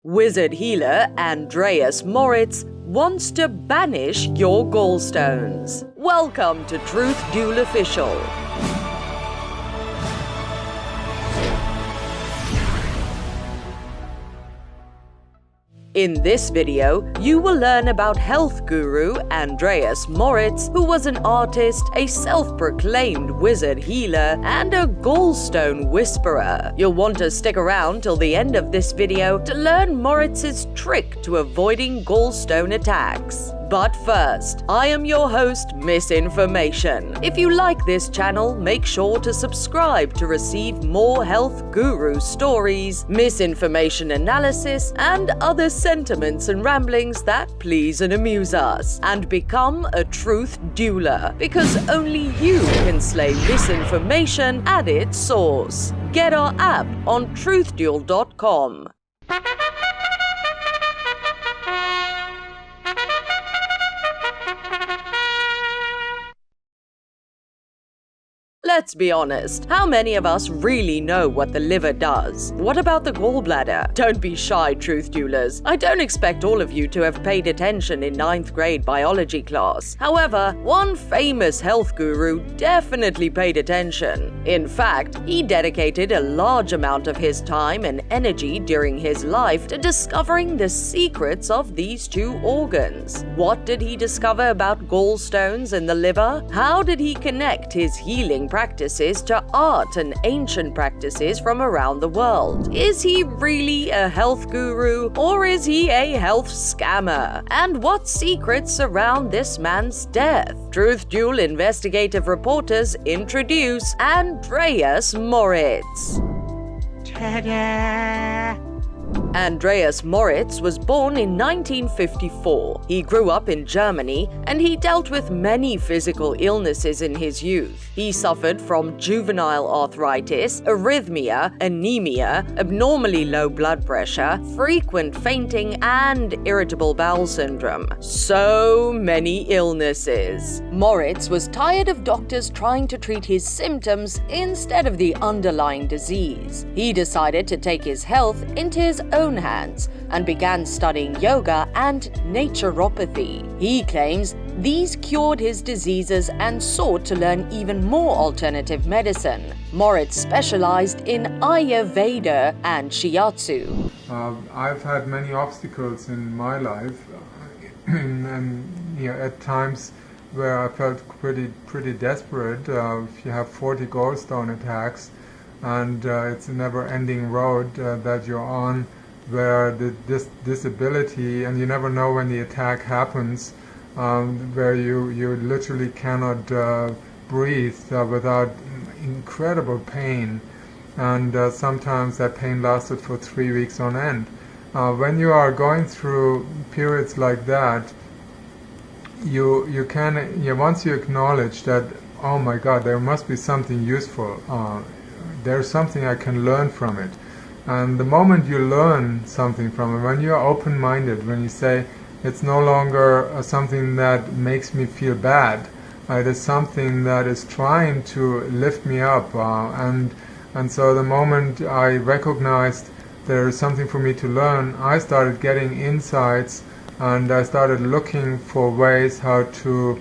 Wizard healer Andreas Moritz wants to banish your gallstones. Welcome to Truth Duel Official. In this video, you will learn about health guru Andreas Moritz, who was an artist, a self-proclaimed wizard healer, and a gallstone whisperer. You'll want to stick around till the end of this video to learn Moritz's trick to avoiding gallstone attacks. But first, I am your host, Misinformation. If you like this channel, make sure to subscribe to receive more health guru stories, misinformation analysis, and other sentiments and ramblings that please and amuse us. And become a truth dueler, because only you can slay misinformation at its source. Get our app on truthduel.com. Let's be honest, how many of us really know what the liver does? What about the gallbladder? Don't be shy, truth duelers. I don't expect all of you to have paid attention in 9th grade biology class. However, one famous health guru definitely paid attention. In fact, he dedicated a large amount of his time and energy during his life to discovering the secrets of these two organs. What did he discover about gallstones and the liver? How did he connect his healing practices to art and ancient practices from around the world? Is he really a health guru, or is he a health scammer? And what secrets surround this man's death? Truth Duel investigative reporters introduce Andreas Moritz. Ta-da! Andreas Moritz was born in 1954. He grew up in Germany, and he dealt with many physical illnesses in his youth. He suffered from juvenile arthritis, arrhythmia, anemia, abnormally low blood pressure, frequent fainting, and irritable bowel syndrome. So many illnesses. Moritz was tired of doctors trying to treat his symptoms instead of the underlying disease. He decided to take his health into his own hands and began studying yoga and naturopathy. He claims these cured his diseases and sought to learn even more alternative medicine. Moritz specialized in ayurveda and shiatsu. I've had many obstacles in my life, at times where I felt pretty desperate. If you have 40 gallstone attacks, and it's a never-ending road that you're on, where this disability, and you never know when the attack happens, where you literally cannot breathe without incredible pain, and sometimes that pain lasted for 3 weeks on end. When you are going through periods like that, once you acknowledge that, oh my God, there must be something useful. There's something I can learn from it. And the moment you learn something from it, when you're open-minded, when you say, it's no longer something that makes me feel bad, it is something that is trying to lift me up. And so the moment I recognized there is something for me to learn, I started getting insights, and I started looking for ways how to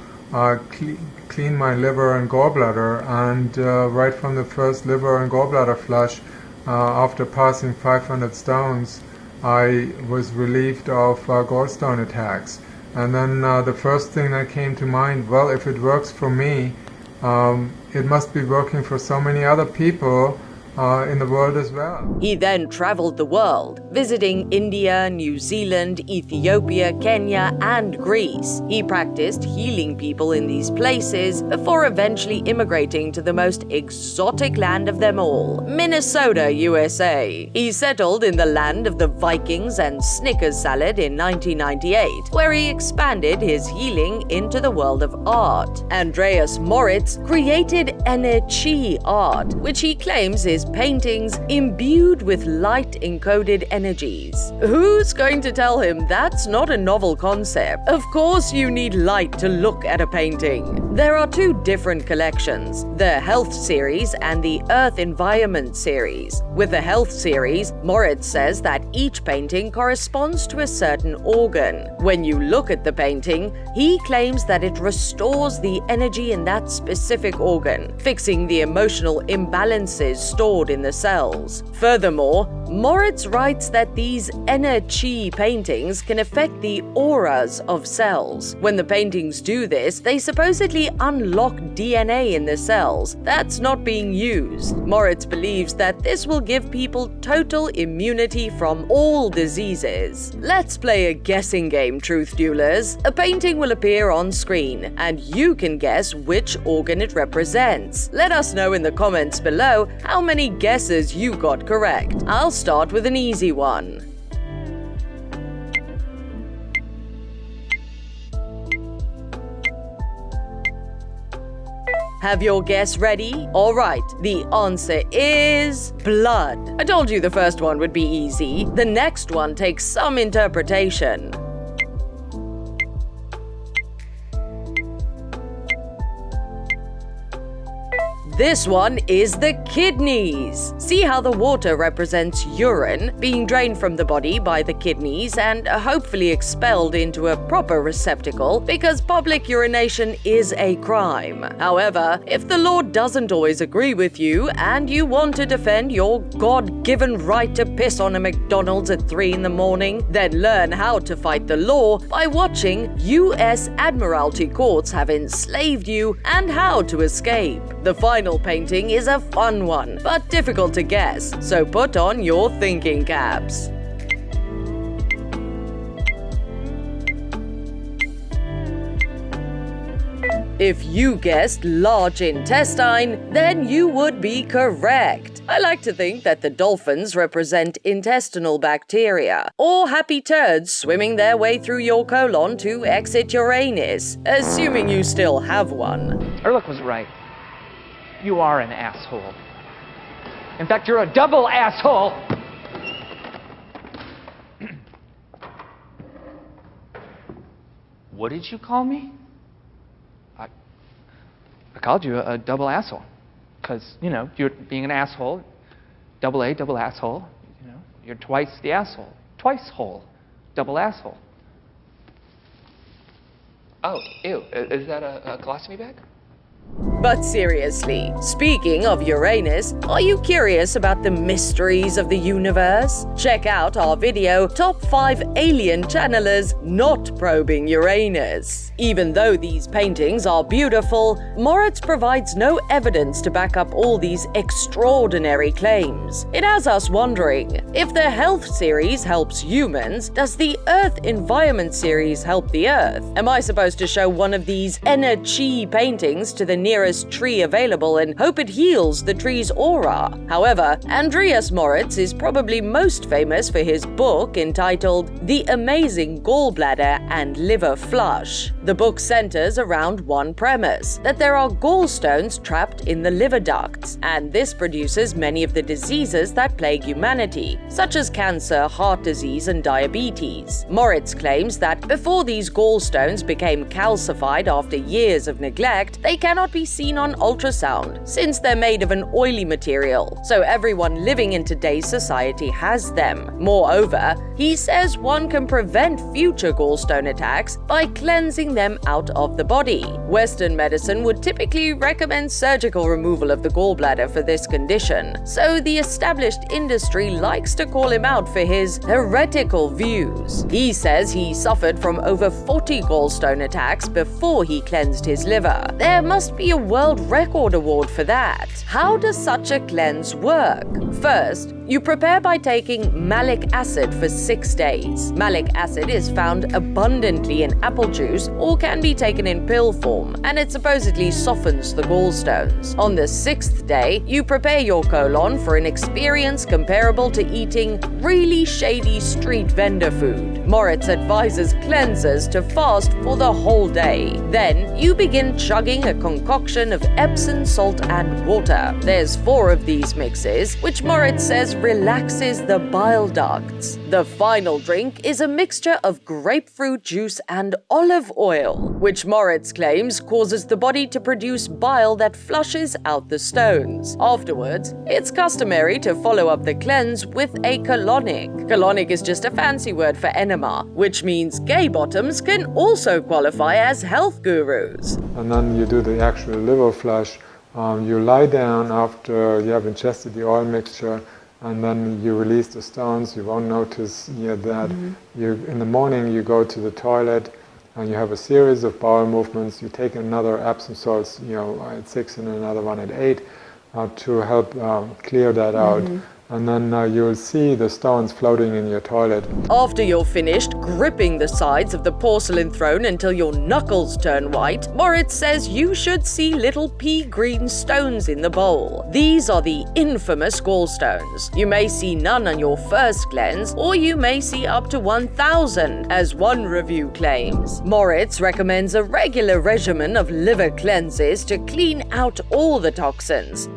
clean my liver and gallbladder, and right from the first liver and gallbladder flush, after passing 500 stones, I was relieved of gallstone attacks. And then the first thing that came to mind, well, if it works for me, it must be working for so many other people in the world as well. He then traveled the world, visiting India, New Zealand, Ethiopia, Kenya, and Greece. He practiced healing people in these places before eventually immigrating to the most exotic land of them all, Minnesota, USA. He settled in the land of the Vikings and Snickers salad in 1998, where he expanded his healing into the world of art. Andreas Moritz created energy art, which he claims is paintings imbued with light-encoded energies. Who's going to tell him that's not a novel concept? Of course you need light to look at a painting. There are two different collections, the Health Series and the Earth Environment Series. With the Health Series, Moritz says that each painting corresponds to a certain organ. When you look at the painting, he claims that it restores the energy in that specific organ, fixing the emotional imbalances stored in the cells. Furthermore, Moritz writes that these energy paintings can affect the auras of cells. When the paintings do this, they supposedly unlock DNA in the cells that's not being used. Moritz believes that this will give people total immunity from all diseases. Let's play a guessing game, truth duelers. A painting will appear on screen, and you can guess which organ it represents. Let us know in the comments below how many guesses you got correct. I'll start with an easy one. Have your guess ready? Alright, the answer is blood. I told you the first one would be easy. The next one takes some interpretation. This one is the kidneys. See how the water represents urine being drained from the body by the kidneys and hopefully expelled into a proper receptacle because public urination is a crime. However, if the law doesn't always agree with you and you want to defend your God-given right to piss on a McDonald's at 3 in the morning, then learn how to fight the law by watching US Admiralty courts have enslaved you and how to escape. The final painting is a fun one, but difficult to guess, so put on your thinking caps. If you guessed large intestine, then you would be correct. I like to think that the dolphins represent intestinal bacteria, or happy turds swimming their way through your colon to exit Uranus, assuming you still have one. Erlich was right. You are an asshole. In fact, you're a double asshole! What did you call me? I called you a double asshole. Because, you're being an asshole. Double A, double asshole. You're twice the asshole. Twice whole. Double asshole. Oh, ew. Is that a colostomy bag? But seriously, speaking of Uranus, are you curious about the mysteries of the universe? Check out our video, Top 5 Alien Channelers Not Probing Uranus. Even though these paintings are beautiful, Moritz provides no evidence to back up all these extraordinary claims. It has us wondering, if the Health Series helps humans, does the Earth Environment Series help the Earth? Am I supposed to show one of these energy paintings to the nearest tree available and hope it heals the tree's aura? However, Andreas Moritz is probably most famous for his book entitled The Amazing Gallbladder and Liver Flush. The book centers around one premise, that there are gallstones trapped in the liver ducts, and this produces many of the diseases that plague humanity, such as cancer, heart disease, and diabetes. Moritz claims that before these gallstones became calcified after years of neglect, they cannot be seen on ultrasound, since they're made of an oily material, so everyone living in today's society has them. Moreover, he says one can prevent future gallstone attacks by cleansing them out of the body. Western medicine would typically recommend surgical removal of the gallbladder for this condition, so the established industry likes to call him out for his heretical views. He says he suffered from over 40 gallstone attacks before he cleansed his liver. There must be a world record award for that. How does such a cleanse work? First, you prepare by taking malic acid for 6 days. Malic acid is found abundantly in apple juice or can be taken in pill form, and it supposedly softens the gallstones. On the 6th day, you prepare your colon for an experience comparable to eating really shady street vendor food. Moritz advises cleansers to fast for the whole day. Then, you begin chugging a concoction of Epsom salt and water. There's 4 of these mixes, which Moritz says relaxes the bile ducts. The final drink is a mixture of grapefruit juice and olive oil, which Moritz claims causes the body to produce bile that flushes out the stones. Afterwards, it's customary to follow up the cleanse with a colonic. Colonic is just a fancy word for enema, which means gay bottoms can also qualify as health gurus. And then you do the actual liver flush. You lie down after you have ingested the oil mixture, and then you release the stones. You won't notice that. In the morning you go to the toilet and you have a series of bowel movements. You take another Epsom salts, at 6 and another one at 8 to help clear that out. And then you'll see the stones floating in your toilet. After you're finished gripping the sides of the porcelain throne until your knuckles turn white, Moritz says you should see little pea-green stones in the bowl. These are the infamous gallstones. You may see none on your first cleanse, or you may see up to 1,000, as one review claims. Moritz recommends a regular regimen of liver cleanses to clean out all the toxins.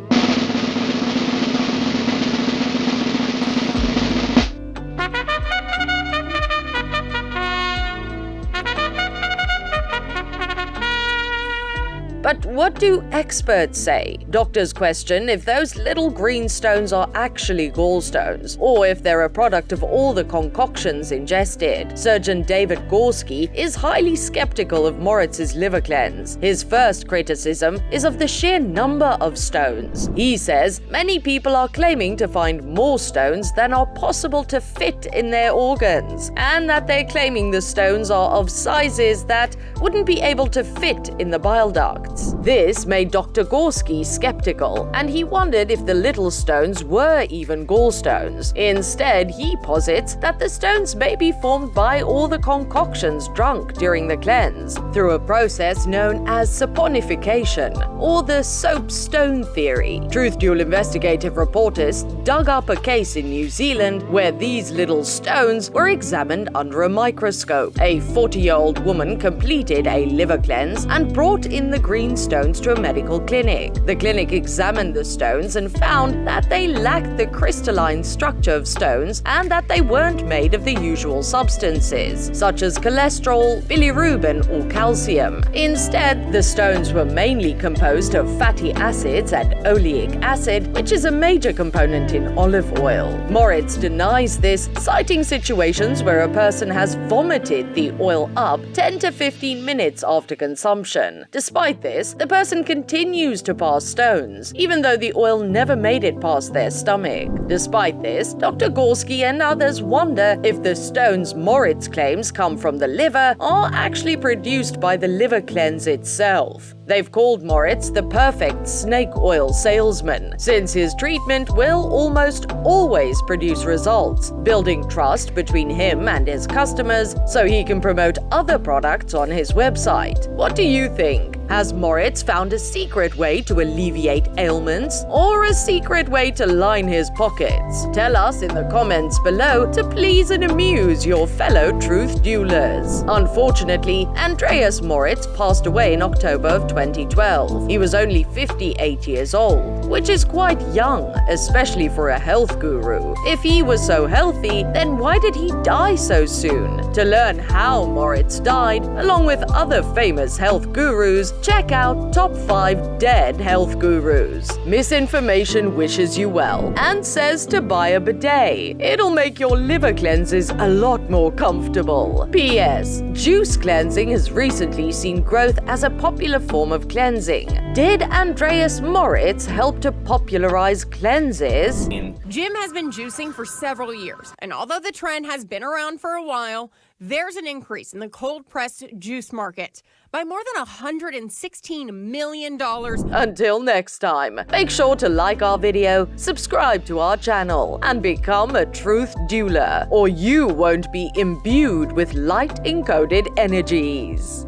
But what do experts say? Doctors question if those little green stones are actually gallstones, or if they're a product of all the concoctions ingested. Surgeon David Gorski is highly skeptical of Moritz's liver cleanse. His first criticism is of the sheer number of stones. He says many people are claiming to find more stones than are possible to fit in their organs, and that they're claiming the stones are of sizes that wouldn't be able to fit in the bile duct. This made Dr. Gorski skeptical, and he wondered if the little stones were even gallstones. Instead, he posits that the stones may be formed by all the concoctions drunk during the cleanse, through a process known as saponification, or the soapstone theory. Truth Duel investigative reporters dug up a case in New Zealand where these little stones were examined under a microscope. A 40-year-old woman completed a liver cleanse and brought in the green stones to a medical clinic. The clinic examined the stones and found that they lacked the crystalline structure of stones and that they weren't made of the usual substances, such as cholesterol, bilirubin, or calcium. Instead, the stones were mainly composed of fatty acids and oleic acid, which is a major component in olive oil. Moritz denies this, citing situations where a person has vomited the oil up 10 to 15 minutes after consumption. Despite this, the person continues to pass stones, even though the oil never made it past their stomach. Despite this, Dr. Gorski and others wonder if the stones Moritz claims come from the liver are actually produced by the liver cleanse itself. They've called Moritz the perfect snake oil salesman, since his treatment will almost always produce results, building trust between him and his customers so he can promote other products on his website. What do you think? Has Moritz found a secret way to alleviate ailments, or a secret way to line his pockets? Tell us in the comments below to please and amuse your fellow truth duelers. Unfortunately, Andreas Moritz passed away in October of 2012. He was only 58 years old, which is quite young, especially for a health guru. If he was so healthy, then why did he die so soon? To learn how Moritz died, along with other famous health gurus, check out Top 5 Dead Health Gurus. Misinformation wishes you well and says to buy a bidet. It'll make your liver cleanses a lot more comfortable. P.S. Juice cleansing has recently seen growth as a popular form of cleansing. Did Andreas Moritz help to popularize cleanses? Jim has been juicing for several years, and although the trend has been around for a while, there's an increase in the cold-pressed juice market by more than $116 million. Until next time, make sure to like our video, subscribe to our channel, and become a truth dueler, or you won't be imbued with light-encoded energies.